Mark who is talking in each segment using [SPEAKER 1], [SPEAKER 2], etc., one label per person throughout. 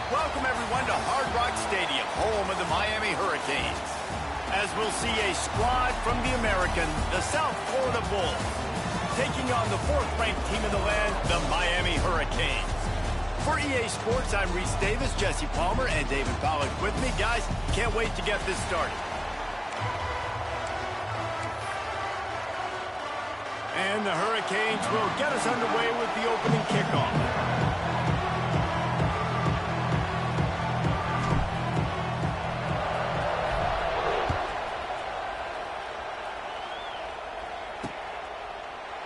[SPEAKER 1] Welcome, everyone, to Hard Rock Stadium, home of the Miami Hurricanes. As we'll see a squad from the American, the South Florida Bulls, taking on the fourth-ranked team in the land, the Miami Hurricanes. For EA Sports, I'm Reese Davis, Jesse Palmer, and David Pollack with me. Guys, can't wait to get this started. And the Hurricanes will get us underway with the opening kickoff.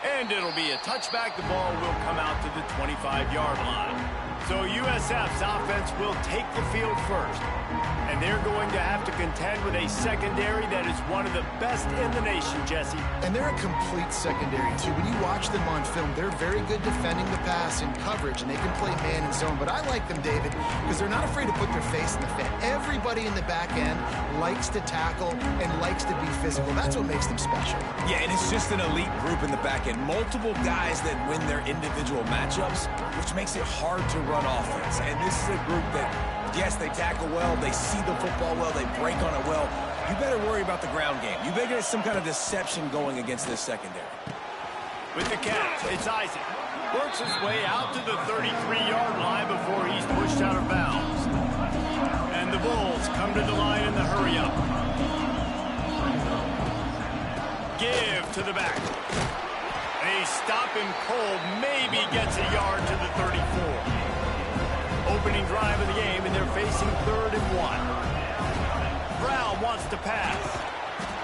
[SPEAKER 1] And it'll be a touchback. The ball will come out to the 25-yard line. So USF's offense will take the field first. And they're going to have to contend with a secondary that is one of the best in the nation, Jesse.
[SPEAKER 2] And they're a complete secondary, too. When you watch them on film, they're very good defending the pass in coverage, and they can play man and zone. But I like them, David, because they're not afraid to put their face in the fan. Everybody in the back end likes to tackle and likes to be physical. That's what makes them special.
[SPEAKER 3] Yeah, and it's just an elite group in the back end. Multiple guys that win their individual matchups, which makes it hard to run offense. And this is a group that, yes, they tackle well, they see the football well, they break on it well. You better worry about the ground game. You better get some kind of deception going against this secondary.
[SPEAKER 1] With the catch, it's Isaac. Works his way out to the 33-yard line before he's pushed out of bounds. And the Bulls come to the line in the hurry-up. Give to the back. They stop him cold, maybe gets a yard to the 34. Opening drive of the game, and they're facing 3rd and 1. Brown wants to pass.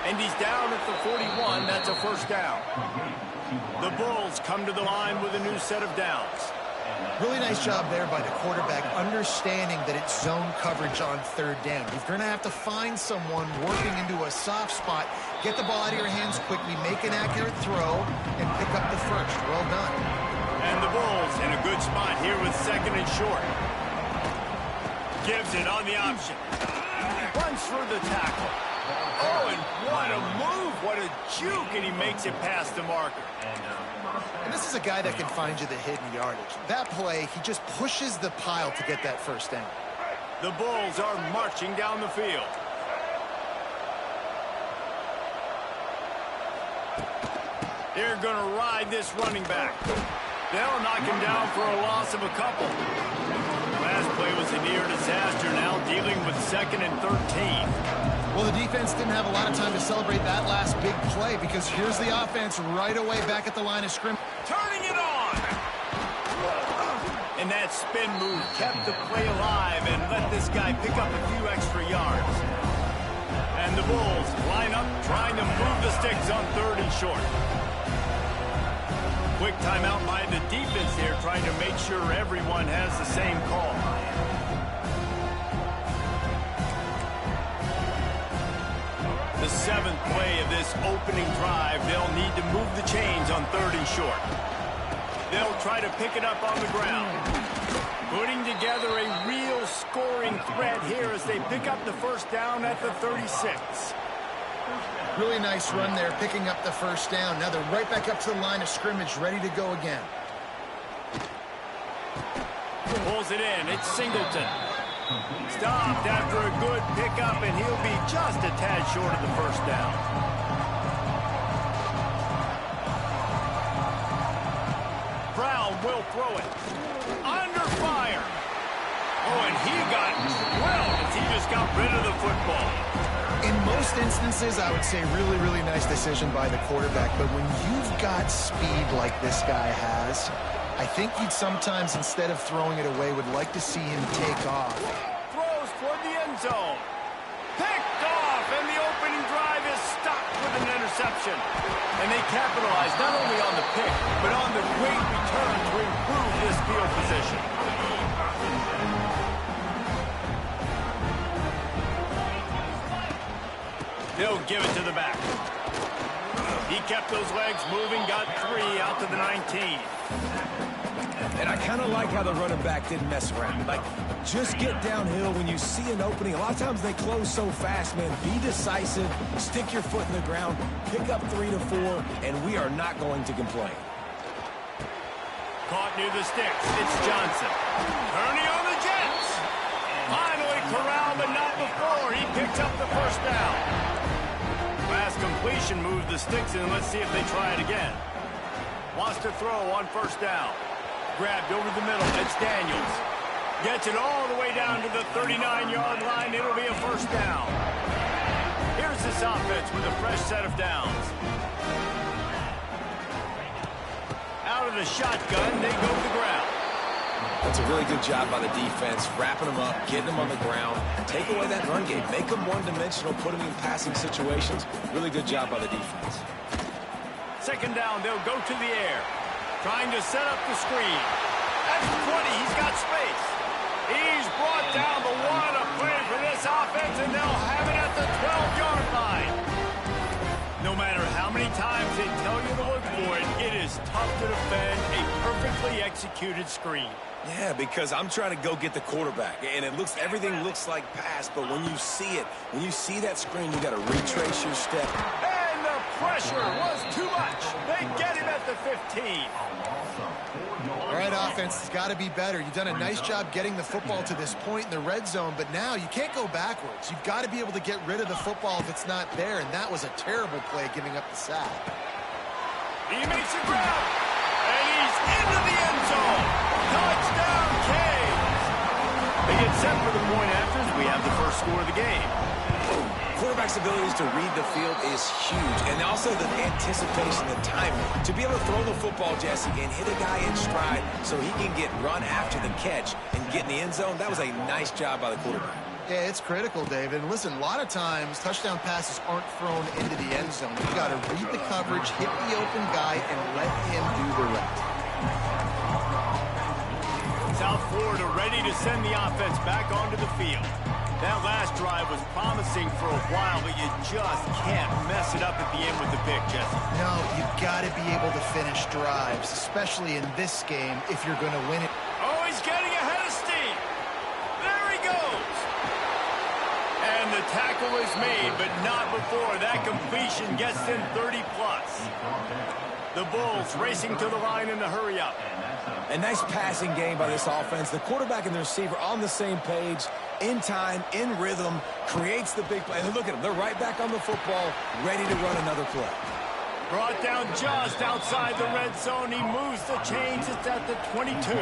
[SPEAKER 1] And he's down at the 41. That's a first down. The Bulls come to the line with a new set of downs.
[SPEAKER 2] Really nice job there by the quarterback, understanding that it's zone coverage on 3rd down. You're going to have to find someone working into a soft spot, get the ball out of your hands quickly, make an accurate throw, and pick up the first. Well done.
[SPEAKER 1] And the Bulls in a good spot here with 2nd and short. Gives it on the option. Runs through the tackle. Oh, and what a move. What a juke, and he makes it past the marker.
[SPEAKER 2] And this is a guy that can find you the hidden yardage. That play, he just pushes the pile to get that first down.
[SPEAKER 1] The Bulls are marching down the field. They're going to ride this running back. They'll knock him down for a loss of a couple. Last play was a near disaster, now dealing with 2nd and 13.
[SPEAKER 2] Well, the defense didn't have a lot of time to celebrate that last big play because here's the offense right away back at the line of scrimmage.
[SPEAKER 1] Turning it on! And that spin move kept the play alive and let this guy pick up a few extra yards. And the Bulls line up trying to move the sticks on 3rd and short. Quick timeout by the defense here, trying to make sure everyone has the same call. The 7th play of this opening drive, they'll need to move the chains on 3rd and short. They'll try to pick it up on the ground. Putting together a real scoring threat here as they pick up the first down at the 36.
[SPEAKER 2] Really nice run there, picking up the first down. Now they're right back up to the line of scrimmage, ready to go again.
[SPEAKER 1] Pulls it in. It's Singleton. Stopped after a good pickup, and he'll be just a tad short of the first down. Brown will throw it. Under fire. Oh, and he got drilled as he just got rid of the football.
[SPEAKER 2] In most instances, I would say really nice decision by the quarterback. But when you've got speed like this guy has, I think you'd sometimes, instead of throwing it away, would like to see him take off.
[SPEAKER 1] Throws toward the end zone. Picked off, and the opening drive is stopped with an interception. And they capitalize not only on the pick, but on the great return to improve this field position. They'll give it to the back. He kept those legs moving, got 3 out to the 19.
[SPEAKER 3] And I kind of like how the running back didn't mess around. Like, just get downhill when you see an opening. A lot of times they close so fast, man. Be decisive, stick your foot in the ground, pick up 3 to 4, and we are not going to complain.
[SPEAKER 1] Caught near the sticks. It's Johnson. Turning on the Jets. completion moves the sticks, and let's see if they try it again. Wants to throw on first down. Grabbed over the middle. It's Daniels. Gets it all the way down to the 39-yard line. It'll be a first down. Here's this offense with a fresh set of downs. Out of the shotgun, they go to the ground.
[SPEAKER 3] That's a really good job by the defense, wrapping them up, getting them on the ground, take away that run game, make them one-dimensional, put them in passing situations. Really good job by the defense.
[SPEAKER 1] Second down, they'll go to the air. Trying to set up the screen. That's 20, he's got space. He's brought down, but what a play for this offense, and they'll have it at the 12-yard line. No matter how many times they tell you to look for it, it is tough to defend a perfectly executed screen.
[SPEAKER 3] Yeah, because I'm trying to go get the quarterback, and everything looks like pass, but when you see it, when you see that screen, you got to retrace your step.
[SPEAKER 1] And the pressure was too much. They get him at the 15.
[SPEAKER 2] All right, offense, it's got to be better. You've done a nice job getting the football to this point in the red zone, but now you can't go backwards. You've got to be able to get rid of the football if it's not there, and that was a terrible play, giving up the sack.
[SPEAKER 1] He makes a grab, and he's into the end zone. Touchdown, Canes. They get set for the point after as we have the first score of the game.
[SPEAKER 3] Quarterback's abilities to read the field is huge, and also the anticipation, the timing. To be able to throw the football, Jesse, and hit a guy in stride so he can get run after the catch and get in the end zone, that was a nice job by the quarterback.
[SPEAKER 2] Yeah, it's critical, David. And listen, a lot of times touchdown passes aren't thrown into the end zone. You've got to read the coverage, hit the open guy, and let him do the rest.
[SPEAKER 1] South Florida ready to send the offense back onto the field. That last drive was promising for a while, but you just can't mess it up at the end with the pick, Jesse.
[SPEAKER 2] No, you've got to be able to finish drives, especially in this game, if you're going to win it.
[SPEAKER 1] Oh, he's getting ahead of steam. There he goes. And the tackle is made, but not before that completion gets them 30-plus. The Bulls racing to the line in the hurry-up.
[SPEAKER 3] A nice passing game by this offense. The quarterback and the receiver on the same page, in time, in rhythm, creates the big play. And look at them. They're right back on the football, ready to run another play.
[SPEAKER 1] Brought down just outside the red zone. He moves the chains. It's at the 22.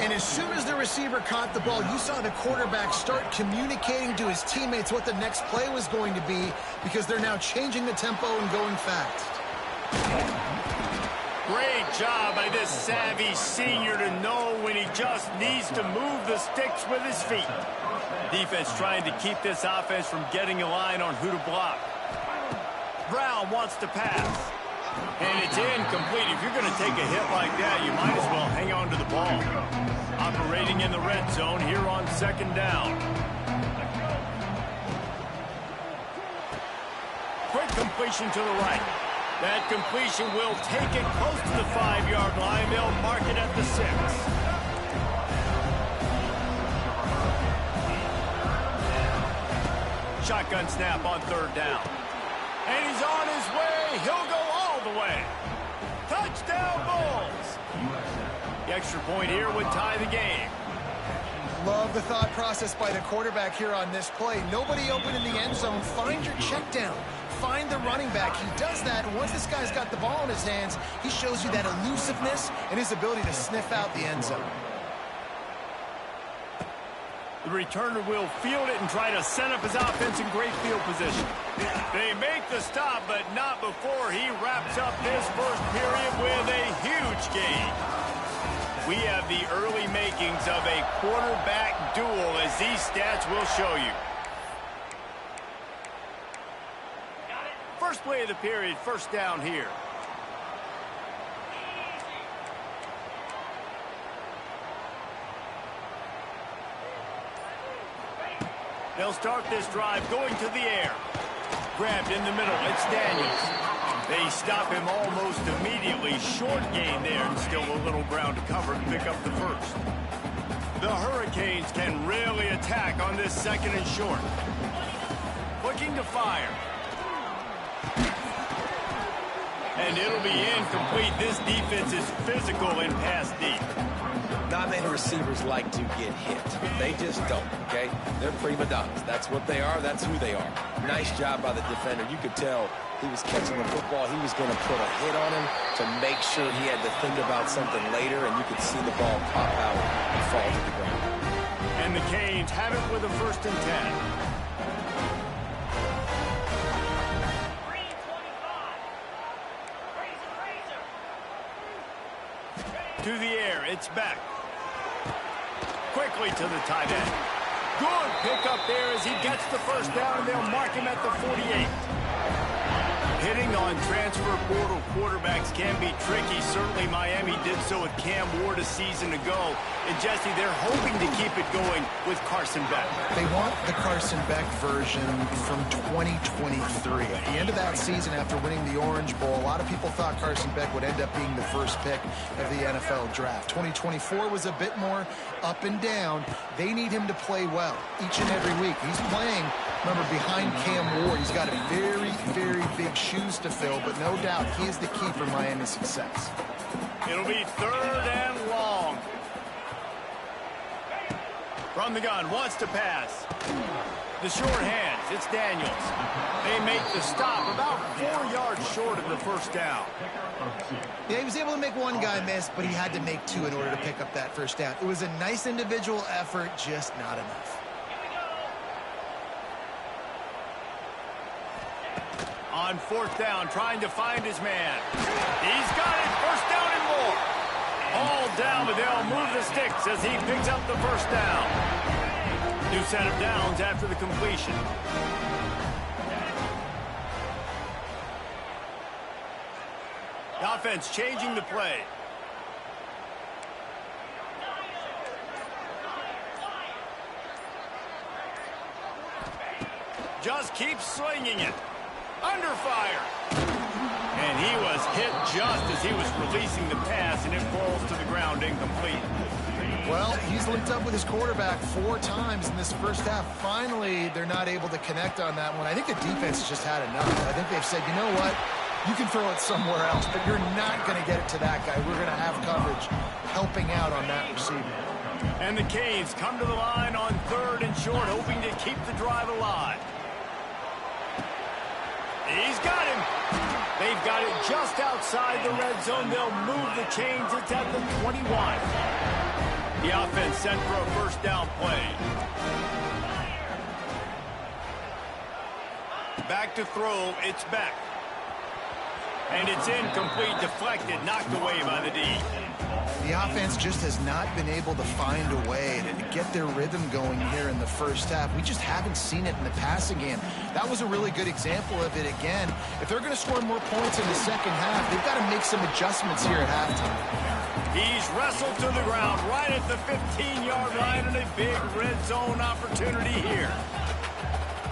[SPEAKER 2] And as soon as the receiver caught the ball, you saw the quarterback start communicating to his teammates what the next play was going to be, because they're now changing the tempo and going fast.
[SPEAKER 1] Great job by this savvy senior to know when he just needs to move the sticks with his feet. Defense trying to keep this offense from getting a line on who to block. Brown wants to pass. And it's incomplete. If you're going to take a hit like that, you might as well hang on to the ball. Operating in the red zone here on second down. Quick completion to the right. That completion will take it close to the 5-yard line. They'll mark it at the 6. Shotgun snap on third down. And he's on his way. He'll go all the way. Touchdown, Bulls. The extra point here would tie the game.
[SPEAKER 2] Love the thought process by the quarterback here on this play. Nobody open in the end zone. Find your check down. Find the running back. He does that, and once this guy's got the ball in his hands, he shows you that elusiveness and his ability to sniff out the end zone.
[SPEAKER 1] The returner will field it and try to set up his offense in great field position. They make the stop, but not before he wraps up this first period with a huge gain. We have the early makings of a quarterback duel, as these stats will show you. First play of the period, first down here. They'll start this drive going to the air. Grabbed in the middle, it's Daniels. They stop him almost immediately. Short gain there, and still a little ground to cover to pick up the first. The Hurricanes can really attack on this second and short. Looking to fire. And it'll be incomplete. This defense is physical and pass deep.
[SPEAKER 3] Not many receivers like to get hit. They just don't, okay? They're prima donnas. That's what they are. That's who they are. Nice job by the defender. You could tell he was catching the football. He was going to put a hit on him to make sure he had to think about something later, and you could see the ball pop out and fall to the ground.
[SPEAKER 1] And the Canes have it with a 1st and 10. To the air, it's back. Quickly to the tight end. Good pickup there as he gets the 1st down, and they'll mark him at the 48. Hitting on transfer portal quarterbacks can be tricky. Certainly Miami did so with Cam Ward a season ago. And Jesse, they're hoping to keep it going with Carson Beck.
[SPEAKER 2] They want the Carson Beck version from 2023. At the end of that season, after winning the Orange Bowl, a lot of people thought Carson Beck would end up being the 1st pick of the NFL draft. 2024 was a bit more up and down. They need him to play well each and every week. He's playing, remember, behind Cam Ward. He's got a very, very big shoes to fill, but no doubt he is the key for Miami's success.
[SPEAKER 1] It'll be 3rd and long. From the gun, wants to pass. The short hands, it's Daniels. They make the stop about 4 yards short of the 1st down.
[SPEAKER 2] Yeah, he was able to make one guy miss, but he had to make 2 in order to pick up that 1st down. It was a nice individual effort, just not enough.
[SPEAKER 1] On 4th down, trying to find his man. He's got it, 1st down and more. All down, but they'll move the sticks as he picks up the 1st down. New set of downs after the completion. The offense changing the play. Just keeps slinging it. Under fire. And he was hit just as he was releasing the pass, and it falls to the ground incomplete.
[SPEAKER 2] Well, he's linked up with his quarterback 4 times in this 1st half. Finally, they're not able to connect on that one. I think the defense has just had enough. I think they've said, you know what? You can throw it somewhere else, but you're not going to get it to that guy. We're going to have coverage helping out on that receiver.
[SPEAKER 1] And the Canes come to the line on 3rd and short, hoping to keep the drive alive. He's got him. They've got it just outside the red zone. They'll move the chains. It's at the 21. The offense set for a 1st down play. Back to throw. It's Beck. And it's incomplete, deflected, knocked away by the D.
[SPEAKER 2] The offense just has not been able to find a way to get their rhythm going here in the 1st half. We just haven't seen it in the passing game. That was a really good example of it again. If they're going to score more points in the 2nd half, they've got to make some adjustments here at halftime.
[SPEAKER 1] He's wrestled to the ground right at the 15-yard line, and a big red zone opportunity here.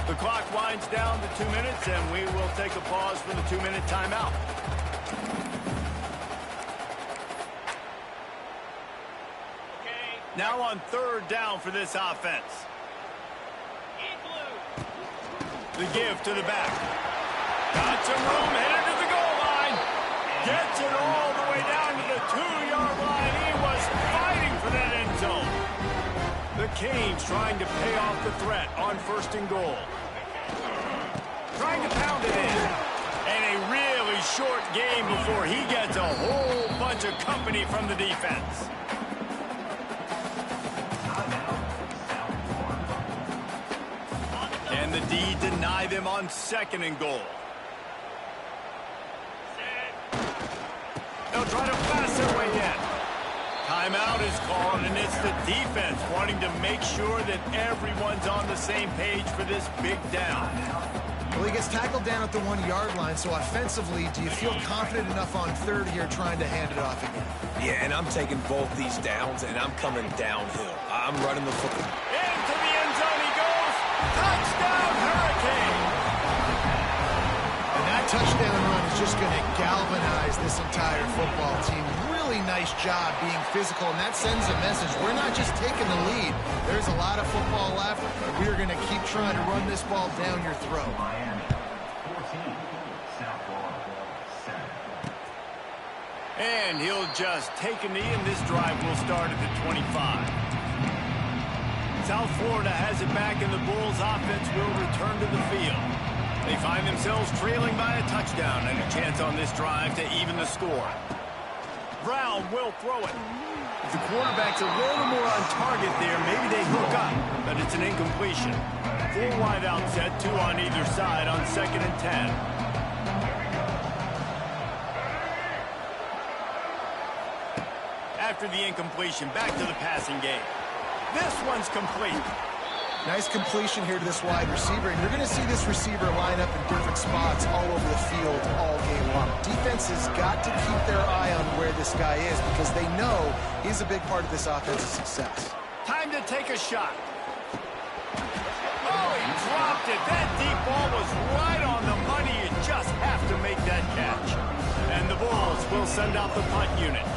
[SPEAKER 1] The clock winds down to 2 minutes, and we will take a pause for the 2-minute timeout. Now on 3rd down for this offense. The give to the back. Got some room, headed to the goal line. Gets it all the way down to the 2-yard line. He was fighting for that end zone. The Canes trying to pay off the threat on 1st and goal. Trying to pound it in. And a really short game before he gets a whole bunch of company from the defense. And the D deny them on 2nd and goal. They'll try to pass their way in. Timeout is called, and it's the defense wanting to make sure that everyone's on the same page for this big down.
[SPEAKER 2] Well, he gets tackled down at the 1-yard line, so offensively, do you feel confident enough on 3rd here trying to hand it off again?
[SPEAKER 3] Yeah, and I'm taking both these downs, and I'm coming downhill. I'm running the football.
[SPEAKER 1] Into the end zone he goes. Touchdown, Hurricane!
[SPEAKER 2] And that touchdown run is just going to galvanize this entire football team. Really nice job being physical, and that sends a message. We're not just taking the lead. There's a lot of football left, and we are going to keep trying to run this ball down your throat.
[SPEAKER 1] And he'll just take a knee, and this drive will start at the 25. South Florida has it back, and the Bulls offense will return to the field. They find themselves trailing by a touchdown and a chance on this drive to even the score. Brown will throw it. If the quarterback's a little more on target there, maybe they hook up, but it's an incompletion. 4 wide out set, 2 on either side on 2nd and 10. After the incompletion, back to the passing game. This one's complete.
[SPEAKER 2] Nice completion here to this wide receiver, and you're going to see this receiver line up in different spots all over the field all game long. Defense has got to keep their eye on where this guy is because they know he's a big part of this offensive success.
[SPEAKER 1] Time to take a shot. Oh, he dropped it. That deep ball was right on the money. You just have to make that catch. And the Bulls will send out the punt unit.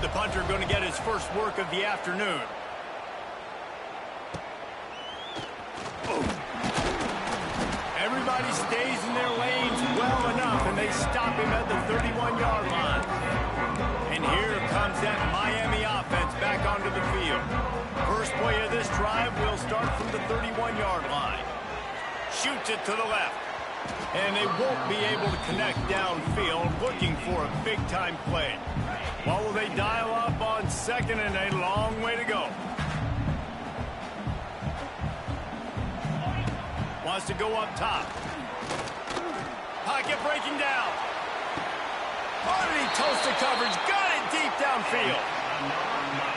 [SPEAKER 1] The punter going to get his first work of the afternoon. Everybody stays in their lanes well enough, and they stop him at the 31-yard line. And here comes that Miami offense back onto the field. First play of this drive will start from the 31-yard line. Shoots it to the left. And they won't be able to connect downfield, looking for a big-time play. What will they dial up on 2nd and a long way to go? Wants to go up top. Pocket breaking down. Oh, did he toast the coverage? Got it deep downfield.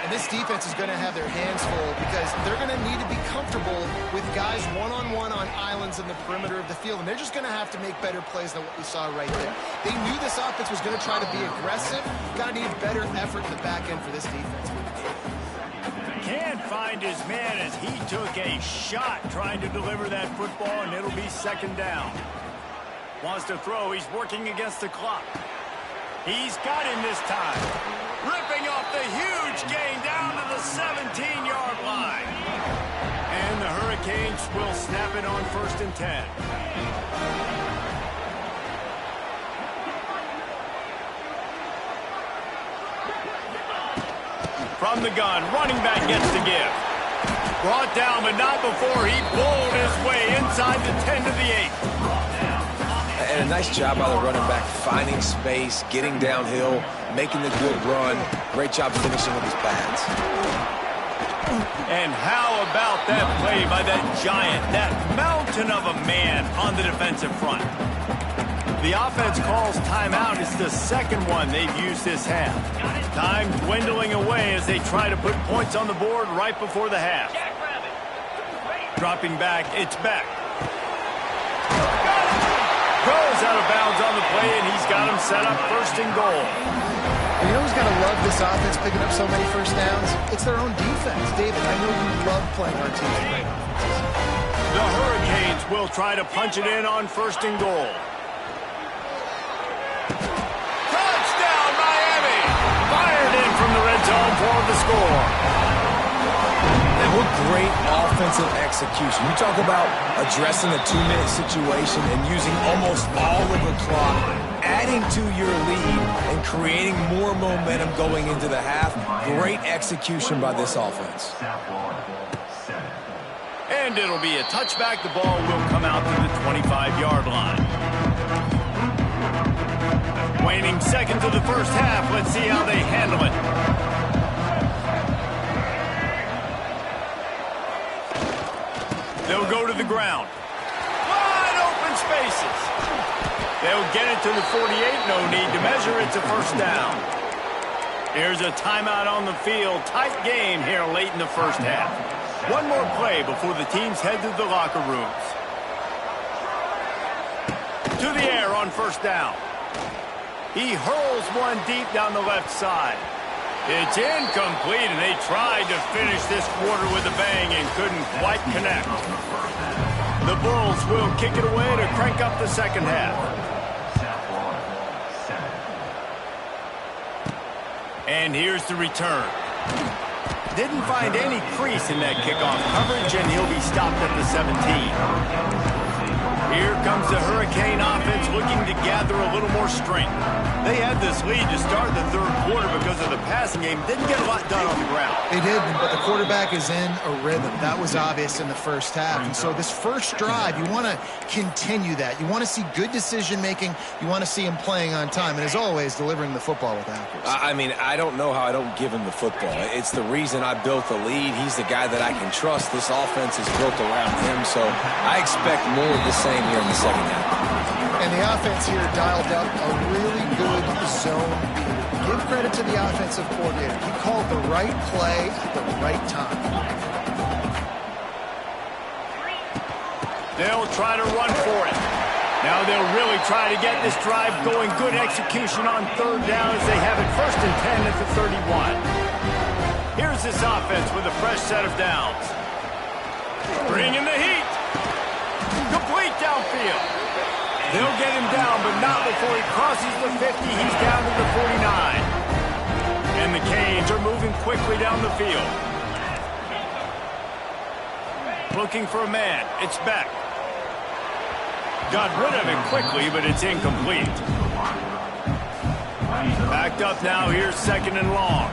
[SPEAKER 2] And this defense is going to have their hands full because they're going to need to be comfortable with guys one-on-one on islands in the perimeter of the field. And they're just going to have to make better plays than what we saw right there. They knew this offense was going to try to be aggressive. Got to need better effort in the back end for this defense.
[SPEAKER 1] Can't find his man as he took a shot trying to deliver that football, and it'll be 2nd down. Wants to throw. He's working against the clock. He's got him this time. Ripping off the huge gain down to the 17-yard line. And the Hurricanes will snap it on 1st and 10. From the gun, running back gets to give. Brought down, but not before he bowled his way inside the 10 to the 8.
[SPEAKER 3] And a nice job by the running back, finding space, getting downhill, making the good run. Great job finishing with his pads.
[SPEAKER 1] And how about that play by that giant, that mountain of a man on the defensive front? The offense calls timeout. It's the 2nd one they've used this half. Time dwindling away as they try to put points on the board right before the half. Dropping back, it's back. Goes out of bounds on the play, and he's got him set up 1st and goal.
[SPEAKER 2] You know who's got to love this offense picking up so many first downs? It's their own defense. David, I know you love playing our team's great offenses.
[SPEAKER 1] The Hurricanes will try to punch it in on 1st and goal. Touchdown, Miami! Fired in from the red zone for the score.
[SPEAKER 3] And what great offensive execution. You talk about addressing a 2-minute situation and using almost all of the clock, adding to your lead and creating more momentum going into the half. Great execution by this offense.
[SPEAKER 1] And it'll be a touchback. The ball will come out to the 25-yard line. Waning seconds of the first half. Let's see how they handle it. They'll go to the ground. Wide open spaces. They'll get it to the 48. No need to measure. It's a 1st down. Here's a timeout on the field. Tight game here late in the first half. One more play before the teams head to the locker rooms. To the air on 1st down. He hurls one deep down the left side. It's incomplete, and they tried to finish this quarter with a bang and couldn't quite connect. The Bulls will kick it away to crank up the 2nd half. And here's the return. Didn't find any crease in that kickoff coverage, and he'll be stopped at the 17. Here comes the Hurricane offense looking to gather a little more strength. They had this lead to start the third quarter because of the passing game. Didn't get a lot done on the ground.
[SPEAKER 2] They didn't, but the quarterback is in a rhythm. That was obvious in the first half. And so this first drive, you want to continue that. You want to see good decision-making. You want to see him playing on time. And as always, delivering the football with accuracy.
[SPEAKER 3] I mean, I don't know how I don't give him the football. It's the reason I built the lead. He's the guy that I can trust. This offense is built around him, so I expect more of the same here in the second half.
[SPEAKER 2] And the offense here dialed up a really good zone beat. Give credit to the offensive coordinator. He called the right play at the right time.
[SPEAKER 1] They'll try to run for it. Now they'll really try to get this drive going. Good execution on third down as they have it 1st and 10 at the 31. Here's this offense with a fresh set of downs. Bringing the heat. Complete downfield. They'll get him down, but not before he crosses the 50. He's down to the 49. And the Canes are moving quickly down the field. Looking for a man. It's Beck. Got rid of it quickly, but it's incomplete. Backed up now. Here's 2nd and long.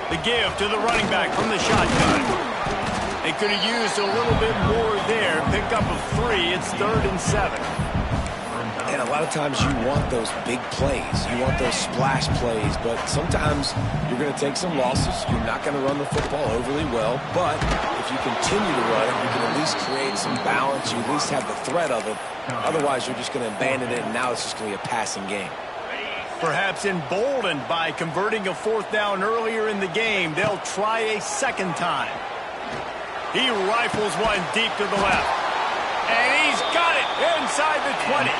[SPEAKER 1] The give to the running back from the shotgun. They could have used a little bit more there. Pick up of 3. It's 3rd and 7.
[SPEAKER 3] And a lot of times you want those big plays. You want those splash plays. But sometimes you're going to take some losses. You're not going to run the football overly well. But if you continue to run it, you can at least create some balance. You at least have the threat of it. Otherwise, you're just going to abandon it, and now it's just going to be a passing game.
[SPEAKER 1] Perhaps emboldened by converting a 4th down earlier in the game, they'll try a 2nd time. He rifles one deep to the left. And he's got it inside the 20.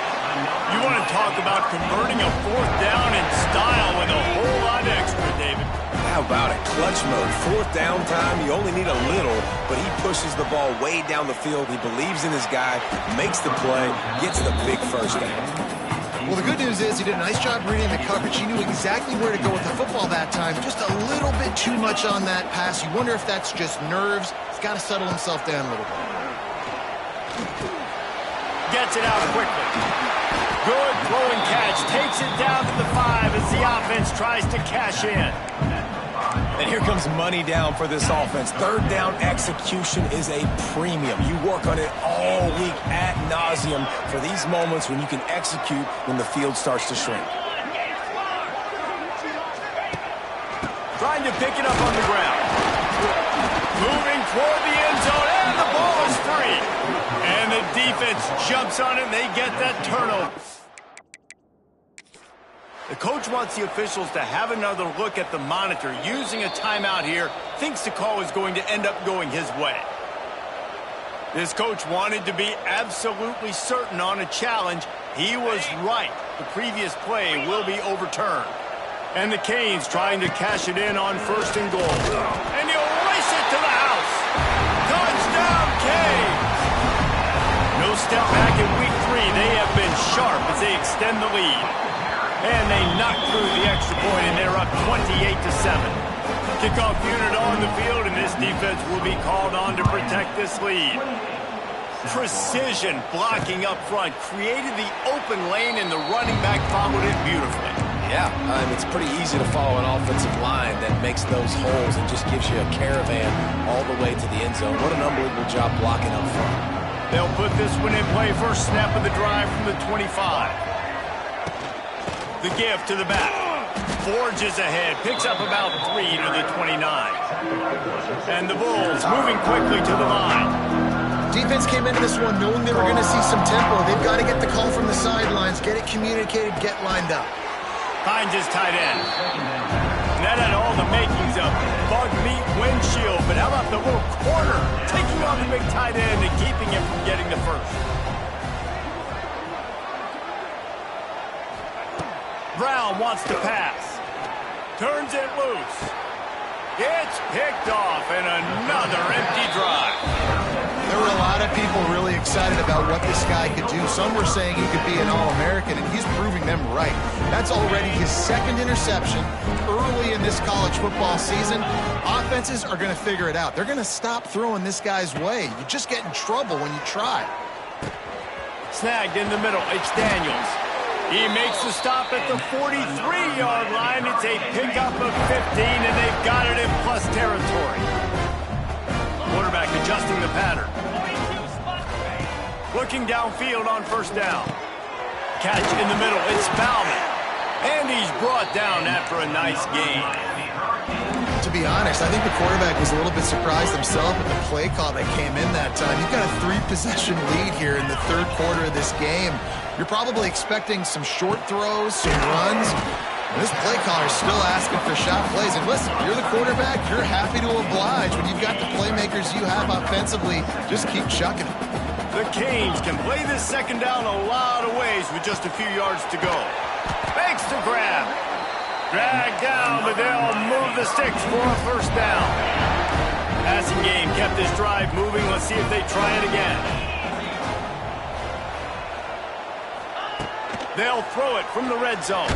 [SPEAKER 1] You want to talk about converting a 4th down in style with a whole lot extra, David.
[SPEAKER 3] How about it? Clutch mode. 4th down time. You only need a little, but he pushes the ball way down the field. He believes in his guy, makes the play, gets the big 1st down.
[SPEAKER 2] Well, the good news is he did a nice job reading the coverage. He knew exactly where to go with the football that time. Just a little bit too much on that pass. You wonder if that's just nerves. He's got to settle himself down a little bit.
[SPEAKER 1] Gets it out quickly. Good throwing catch. Takes it down to the 5 as the offense tries to cash in.
[SPEAKER 3] And here comes money down for this offense. 3rd down execution is a premium. You work on it all week ad nauseum for these moments when you can execute when the field starts to shrink.
[SPEAKER 1] Trying to pick it up on the ground. Moving toward the end zone, and the ball is free. And the defense jumps on it, and they get that turnover. The coach wants the officials to have another look at the monitor. Using a timeout here, thinks the call is going to end up going his way. This coach wanted to be absolutely certain on a challenge. He was right. The previous play will be overturned. And the Canes trying to cash it in on 1st and goal. And he'll race it to the house. Touchdown, Canes! No step back in week 3. They have been sharp as they extend the lead. And they knock through the extra point, and they're up 28-7. Kickoff unit on the field, and this defense will be called on to protect this lead. Precision blocking up front created the open lane, and the running back followed it beautifully.
[SPEAKER 3] Yeah, it's pretty easy to follow an offensive line that makes those holes and just gives you a caravan all the way to the end zone. What an unbelievable job blocking up front.
[SPEAKER 1] They'll put this one in play. First snap of the drive from the 25. The give to the back. Forges ahead. Picks up about 3 to the 29. And the Bulls moving quickly to the line.
[SPEAKER 2] Defense came into this one knowing they were going to see some tempo. They've got to get the call from the sidelines, get it communicated, get lined up.
[SPEAKER 1] Finds his tight end. And that had all the makings of bug meat windshield. But how about the little corner taking on the big tight end and keeping him from getting the first? Brown wants to pass. Turns it loose. It's picked off, and another empty drive.
[SPEAKER 2] They're there were a lot of people really excited about what this guy could do. Some were saying he could be an All-American, and he's proving them right. That's already his second interception early in this college football season. Offenses are going to figure it out. They're going to stop throwing this guy's way. You just get in trouble when you try.
[SPEAKER 1] Snagged in the middle. It's Daniels. He makes the stop at the 43-yard line. It's a pickup of 15, and they've got it in plus territory. Quarterback adjusting the pattern. Looking downfield on first down. Catch in the middle. It's Bauman. And he's brought down after a nice gain.
[SPEAKER 2] To be honest, I think the quarterback was a little bit surprised himself with the play call that came in that time. You've got a 3-possession lead here in the third quarter of this game. You're probably expecting some short throws, some runs. And this play caller is still asking for shot plays. And listen, you're the quarterback. You're happy to oblige. When you've got the playmakers you have offensively, just keep chucking it.
[SPEAKER 1] The Canes can play this second down a lot of ways with just a few yards to go. Fakes to grab. Dragged down, but they'll move the sticks for a first down. Passing game kept this drive moving. Let's see if they try it again. They'll throw it from the red zone.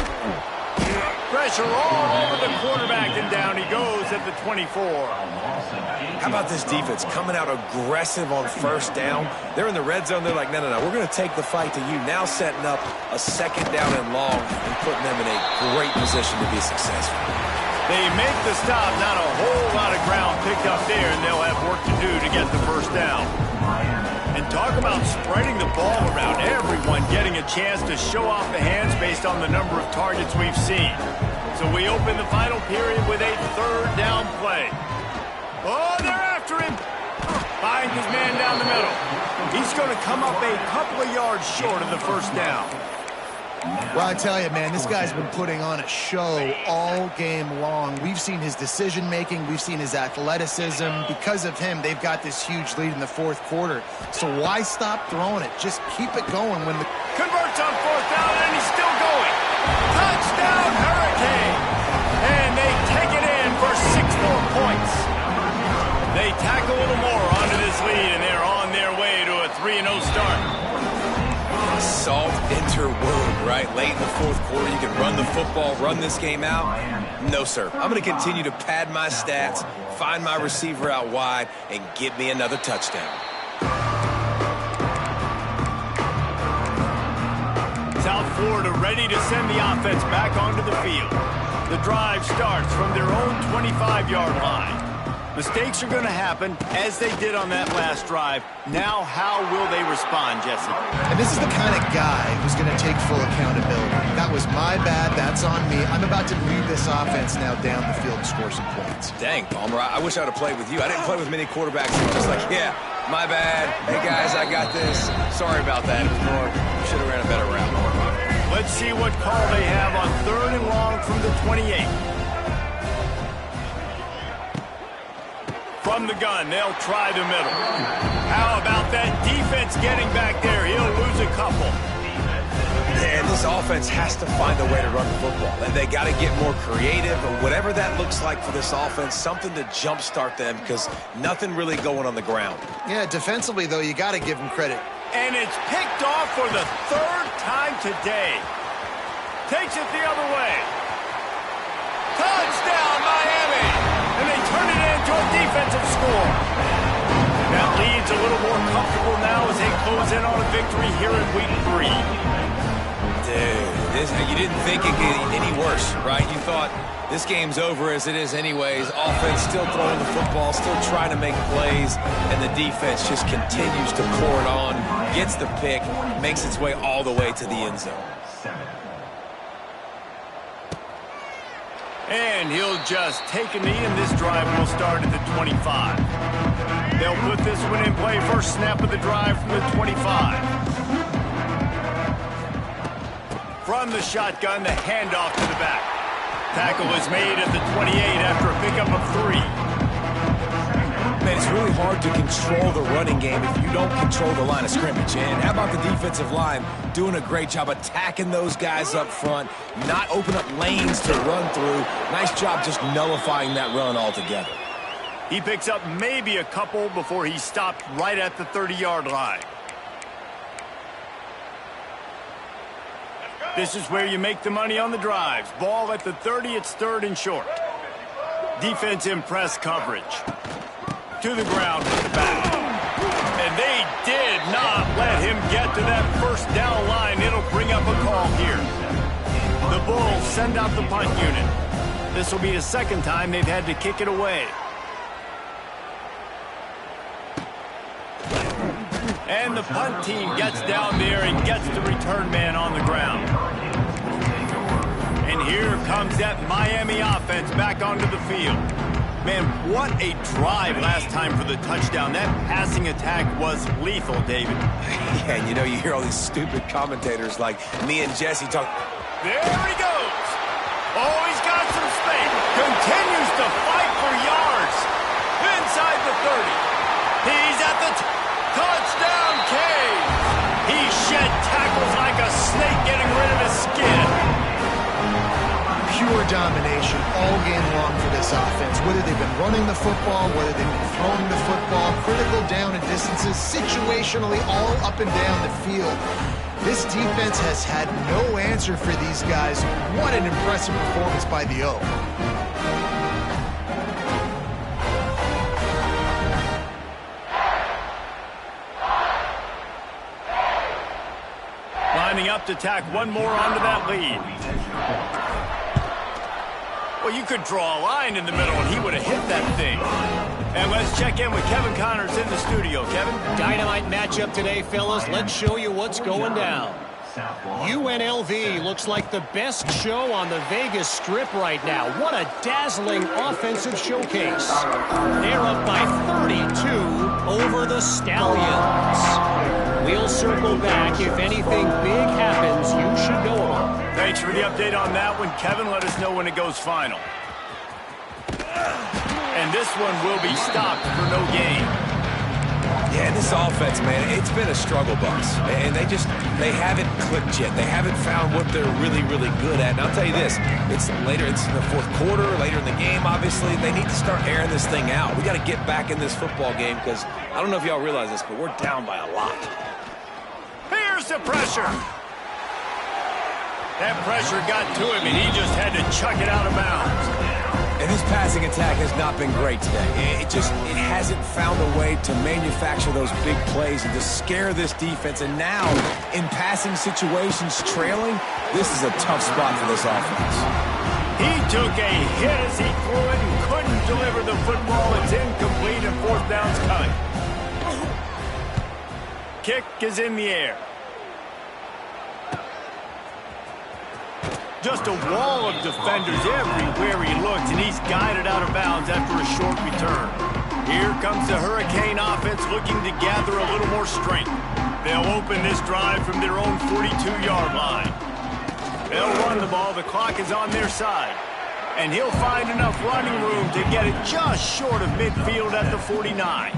[SPEAKER 1] Pressure all over the quarterback, and down he goes at the 24.
[SPEAKER 3] How about this defense coming out aggressive on first down? They're in the red zone. They're like, no, we're going to take the fight to you. Now setting up a second down and long and putting them in a great position to be successful.
[SPEAKER 1] They make the stop. Not a whole lot of ground picked up there, and they'll have work to do to get the first down. And talk about spreading the ball around. Everyone getting a chance to show off the hands based on the number of targets we've seen. So we open the final period with a third down play. Oh, they're after him. Finds his man down the middle. He's going to come up a couple of yards short of the first down.
[SPEAKER 2] Well, I tell you, man, this guy's been putting on a show all game long. We've seen his decision-making. We've seen his athleticism. Because of him, they've got this huge lead in the fourth quarter. So why stop throwing it? Just keep it going when the...
[SPEAKER 1] Converts on fourth down, and he's still going. Touchdown, Hurricane! And they take it in for 6 more points. They tack a little more onto this lead, and they're on their way to a 3-0 start.
[SPEAKER 3] Salt enter wound, right? Late in the fourth quarter, you can run the football, run this game out. No, sir. I'm going to continue to pad my stats, find my receiver out wide, and get me another touchdown.
[SPEAKER 1] South Florida ready to send the offense back onto the field. The drive starts from their own 25-yard line. Mistakes are going to happen, as they did on that last drive. Now, how will they respond, Jesse?
[SPEAKER 2] And this is the kind of guy who's going to take full accountability. That was my bad. That's on me. I'm about to lead this offense now down the field and score some points.
[SPEAKER 3] Dang, Palmer, I wish I would have played with you. I didn't play with many quarterbacks who were just like, yeah, my bad. Hey, guys, I got this. Sorry about that. It was more, should have ran a better route.
[SPEAKER 1] Let's see what call they have on 3rd and long from the 28. From the gun, they'll try the middle. How about that defense getting back there? He'll lose a couple.
[SPEAKER 3] And this offense has to find a way to run the football. And they got to get more creative, or whatever that looks like for this offense, something to jumpstart them, because nothing really going on the ground.
[SPEAKER 2] Yeah, defensively, though, you got to give them credit.
[SPEAKER 1] And it's picked off for the 3rd time today. Takes it the other way. Touchdown, Miami! And they turn it into a defensive score. That lead's a little more comfortable now as they close in on a victory here in week 3.
[SPEAKER 3] Dude, you didn't think it could get any worse, right? You thought this game's over as it is anyways. Offense still throwing the football, still trying to make plays, and the defense just continues to pour it on, gets the pick, makes its way all the way to the end zone.
[SPEAKER 1] And he'll just take a knee, and this drive will start at the 25. They'll put this one in play. First snap of the drive from the 25. From the shotgun, the handoff to the back. Tackle is made at the 28 after a pickup of 3.
[SPEAKER 3] Man, it's really hard to control the running game if you don't control the line of scrimmage. And how about the defensive line doing a great job attacking those guys up front, not open up lanes to run through. Nice job just nullifying that run altogether.
[SPEAKER 1] He picks up maybe a couple before he stopped right at the 30-yard line. This is where you make the money on the drives. Ball at the 30, it's 3rd and short. Defense in press coverage. To the ground with the back. And they did not let him get to that first down line. It'll bring up a call here. The Bulls send out the punt unit. This will be the second time they've had to kick it away. And the punt team gets down there and gets the return man on the ground. And here comes that Miami offense back onto the field. Man, what a drive last time for the touchdown. That passing attack was lethal, David.
[SPEAKER 3] Yeah, and you know, you hear all these stupid commentators like me and Jesse talk.
[SPEAKER 1] There he goes. Oh, he's got some space. Continues to fight for yards. Inside the 30. He's at the touchdown cave. He shed tackles like a snake getting rid of his skin.
[SPEAKER 2] Pure domination all game long for this offense. Whether they've been running the football, whether they've been throwing the football, critical down and distances, situationally all up and down the field. This defense has had no answer for these guys. What an impressive performance by the O.
[SPEAKER 1] Lining up to tack one more onto that lead. Well, you could draw a line in the middle and he would have hit that thing. And let's check in with Kevin Connors in the studio. Kevin?
[SPEAKER 4] Dynamite matchup today, fellas. Let's show you what's going down. UNLV looks like the best show on the Vegas Strip right now. What a dazzling offensive showcase. They're up by 32 over the Stallions. We'll circle back. If anything big happens, you should know about it.
[SPEAKER 1] Thanks for the update on that one, Kevin. Let us know when it goes final. And this one will be stopped for no gain.
[SPEAKER 3] Yeah, this offense, man, it's been a struggle bus. And they haven't clicked yet. They haven't found what they're really, really good at. And I'll tell you this, it's in the fourth quarter, later in the game, obviously. They need to start airing this thing out. We got to get back in this football game because I don't know if y'all realize this, but we're down by a lot.
[SPEAKER 1] Here's the pressure. That pressure got to him, and he just had to chuck it out of bounds.
[SPEAKER 3] And his passing attack has not been great today. It hasn't found a way to manufacture those big plays and to scare this defense. And now, in passing situations trailing, this is a tough spot for this offense.
[SPEAKER 1] He took a hit as he threw it and couldn't deliver the football. It's incomplete and 4th down's coming. Kick is in the air. Just a wall of defenders everywhere he looks, and he's guided out of bounds after a short return. Here comes the Hurricane offense looking to gather a little more strength. They'll open this drive from their own 42-yard line. They'll run the ball. The clock is on their side. And he'll find enough running room to get it just short of midfield at the 49.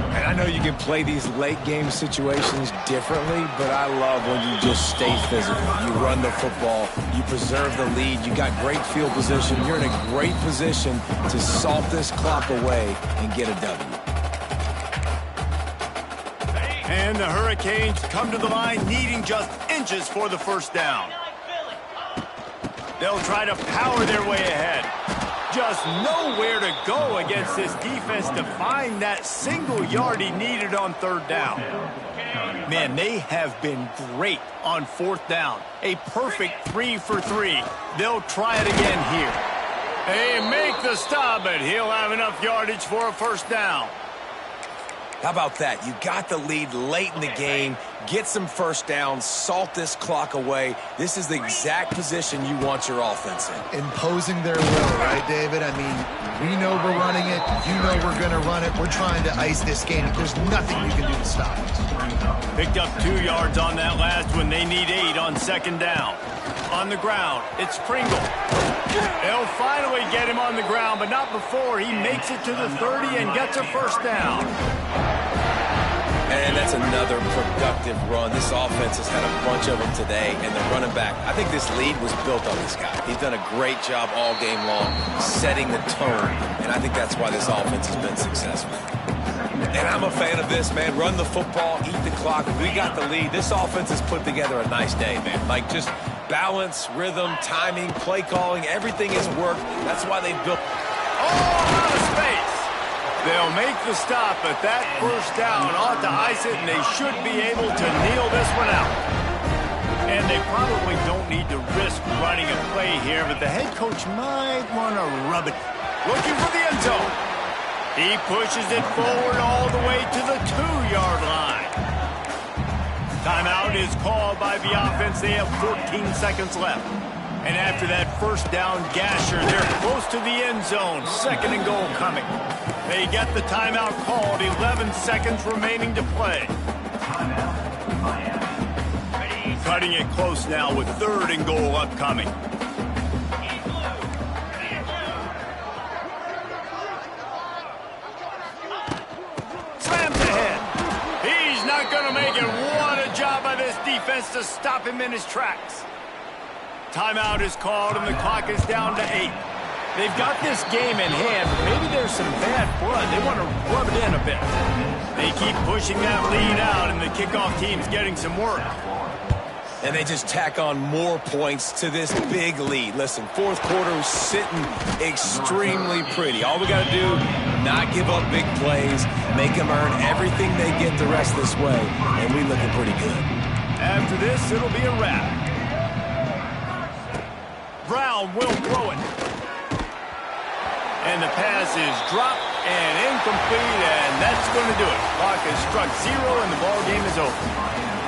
[SPEAKER 3] And I know you can play these late-game situations differently, but I love when you just stay physical. You run the football, you preserve the lead, you got great field position, you're in a great position to salt this clock away and get a W.
[SPEAKER 1] And the Hurricanes come to the line needing just inches for the first down. They'll try to power their way ahead. Just nowhere to go against this defense to find that single yard he needed on 3rd down. Man, they have been great on 4th down. A perfect 3 for 3. They'll try it again here. They make the stop, but he'll have enough yardage for a 1st down.
[SPEAKER 3] How about that? You got the lead late in the game. Get some 1st downs. Salt this clock away. This is the exact position you want your offense in.
[SPEAKER 2] Imposing their will, right, David? I mean, we know we're running it. You know we're going to run it. We're trying to ice this game. There's nothing you can do to stop it.
[SPEAKER 1] Picked up 2 yards on that last one. They need 8 on 2nd down. On the ground, it's Pringle. They'll finally get him on the ground, but not before he makes it to the 30 and gets a 1st down.
[SPEAKER 3] And that's another productive run. This offense has had a bunch of them today, and the running back, I think this lead was built on this guy. He's done a great job all game long setting the tone, and I think that's why this offense has been successful. And I'm a fan of this, man. Run the football, eat the clock. We got the lead. This offense has put together a nice day, man. Like, just balance, rhythm, timing, play calling, everything has worked. That's why they built.
[SPEAKER 1] Oh, out of space. They'll make the stop, but that first down ought to ice it, and they should be able to kneel this one out. And they probably don't need to risk running a play here, but the head coach might want to rub it. Looking for the end zone. He pushes it forward all the way to the 2-yard line. Timeout is called by the offense. They have 14 seconds left. And after that first down gasher, they're close to the end zone. 2nd and goal coming. They get the timeout called. 11 seconds remaining to play. Cutting it close now with 3rd and goal upcoming. Slams ahead. He's not going to make it. What a job by this defense to stop him in his tracks. Timeout is called, and the clock is down to 8. They've got this game in hand, but maybe there's some bad blood. They want to rub it in a bit. They keep pushing that lead out, and the kickoff team's getting some work.
[SPEAKER 3] And they just tack on more points to this big lead. Listen, 4th quarter is sitting extremely pretty. All we got to do, not give up big plays, make them earn everything they get the rest this way, and we looking pretty good.
[SPEAKER 1] After this, it'll be a wrap. Brown will throw it. And the pass is dropped and incomplete, and that's going to do it. Clock has struck 0, and the ball game is over.